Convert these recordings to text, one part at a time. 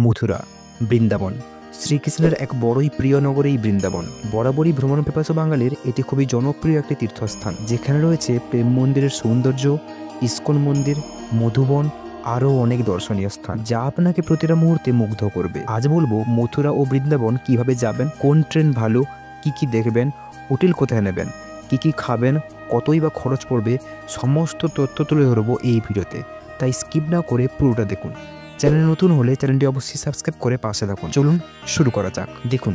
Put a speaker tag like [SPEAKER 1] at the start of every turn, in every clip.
[SPEAKER 1] মথুরা, বৃন্দাবন। শ্রীকৃষ্ণের এক বড়ই প্রিয় নগর এই বৃন্দাবন। বরাবরই ভ্রমণ পিপাসু বাঙালির এটি খুবই জনপ্রিয় একটি তীর্থস্থান, যেখানে রয়েছে প্রেম মন্দিরের সৌন্দর্য, ইস্কন মন্দির, মধুবন, আরও অনেক দর্শনীয় স্থান যা আপনাকে প্রতিটা মুহূর্তে মুগ্ধ করবে। আজ বলবো মথুরা ও বৃন্দাবন কিভাবে যাবেন, কোন ট্রেন ভালো, কি দেখবেন, হোটেল কোথায় নেবেন, কি খাবেন, কতই বা খরচ পড়বে, সমস্ত তথ্য তুলে ধরবো এই ভিডিওতে। তাই স্কিপ না করে পুরোটা দেখুন। চ্যানেল নতুন হলে চ্যানেলটি অবশ্যই সাবস্ক্রাইব করে পাশে থাকুন। চলুন শুরু করা যাক। দেখুন,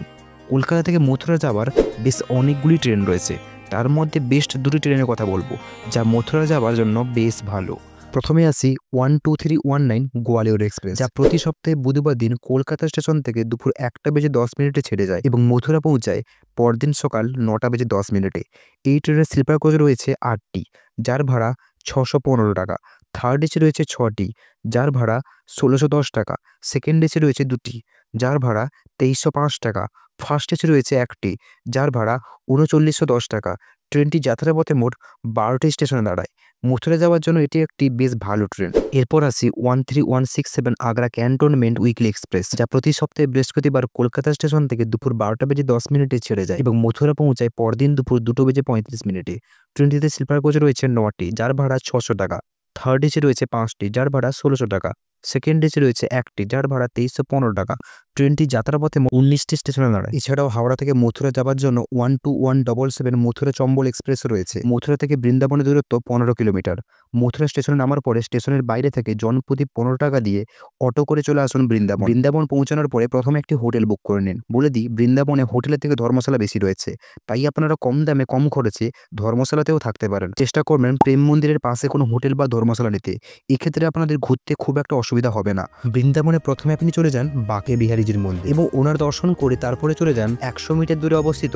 [SPEAKER 1] কলকাতা থেকে মথুরা যাওয়ার বেশ অনেকগুলি ট্রেন রয়েছে। তার মধ্যে বেস্ট দুটি ট্রেনের কথা বলবো, যা মথুরা যাওয়ার জন্য বেশ ভালো। প্রথমে আসি 12319 গোয়ালিয়র এক্সপ্রেস, যা প্রতি সপ্তাহে বুধবার দিন কলকাতা স্টেশন থেকে দুপুর 1:10 ছেড়ে যায় এবং মথুরা পৌঁছায় পরদিন সকাল 9:10। এই ট্রেনের স্লিপার কোচ রয়েছে 8টি, যার ভাড়া 615 টাকা। থার্ড এসি রয়েছে 6টি, যার ভাড়া 1610 টাকা। সেকেন্ড এসি রয়েছে 2টি, যার ভাড়া 2305 টাকা। ফার্স্ট এসি রয়েছে 1টি, যার ভাড়া 3910 টাকা। ট্রেনটি যাত্রাপথে মোট 12টি স্টেশনে দাঁড়ায়। মথুরা যাওয়ার জন্য এটি একটি বেশ ভালো ট্রেন। এরপর আসি 13167 আগ্রা ক্যান্টনমেন্ট উইকলি এক্সপ্রেস, যা প্রতি সপ্তাহে বৃহস্পতিবার কলকাতা স্টেশন থেকে দুপুর 12:10 ছেড়ে যায় এবং মথুরা পৌঁছায় পরদিন দুপুর 2:35। ট্রেনটিতে স্লিপার কোচ রয়েছে 9টি, যার ভাড়া 600 টাকা। থার্ড এসি রয়েছে 5টি, যার ভাড়া 1600 টাকা। সেকেন্ড এসি রয়েছে 1টি, যার ভাড়া 2315 টাকা। ট্রেনটি যাত্রাপথে 19টি স্টেশনে দাঁড়ায়। এছাড়াও হাওড়া থেকে মথুরা যাওয়ার জন্য 12177 মথুরা চম্বল এক্সপ্রেস রয়েছে। মথুরা থেকে বৃন্দাবনের দূরত্ব 15 কিলোমিটার। মথুরা স্টেশনে নামার পরে স্টেশনের বাইরে থেকে জনপ্রতি 15 টাকা দিয়ে অটো করে চলে আসুন বৃন্দাবন। বৃন্দাবন পৌঁছানোর পরে প্রথমে একটি হোটেল বুক করে নিন। বলে দিই, বৃন্দাবনে হোটেলের থেকে ধর্মশালা বেশি রয়েছে, তাই আপনারা কম দামে কম খরচে ধর্মশালাতেও থাকতে পারেন। চেষ্টা করবেন প্রেম মন্দিরের পাশে কোনো হোটেল বা ধর্মশালা নিতে। এক্ষেত্রে আপনাদের ঘুরতে খুব একটা অসুবিধা হবে না। বৃন্দাবনে প্রথমে আপনি চলে যান বাঁকে বিহারীজির মন্দির এবং ওনার দর্শন করে তারপরে চলে যান 100 মিটার দূরে অবস্থিত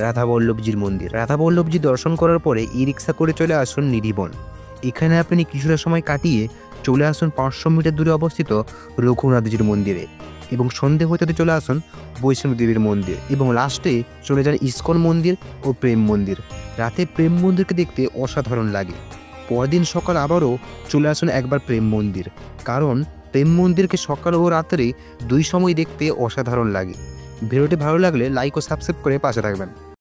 [SPEAKER 1] রাধাবল্লভজির মন্দির। রাধাবল্লভজি দর্শন করার পরে ই রিক্সা করে চলে আসুন নিধিবন। এখানে আপনি কিছুটা সময় কাটিয়ে চলে আসুন 500 মিটার দূরে অবস্থিত রঘুনাথজির মন্দিরে এবং সন্ধে হতে চলে আসুন বৈষ্ণব দেবীর মন্দির এবং লাস্টে চলে যান ইস্কন মন্দির ও প্রেম মন্দির। রাতে প্রেম মন্দিরকে দেখতে অসাধারণ লাগে। পরদিন সকাল আবারও চলে আসুন একবার প্রেম মন্দির, কারণ প্রেম মন্দিরকে সকাল ও রাত্রে দুই সময় দেখতে অসাধারণ লাগে। ভিডিওটি ভালো লাগলে লাইক ও সাবস্ক্রাইব করে পাশে থাকবেন।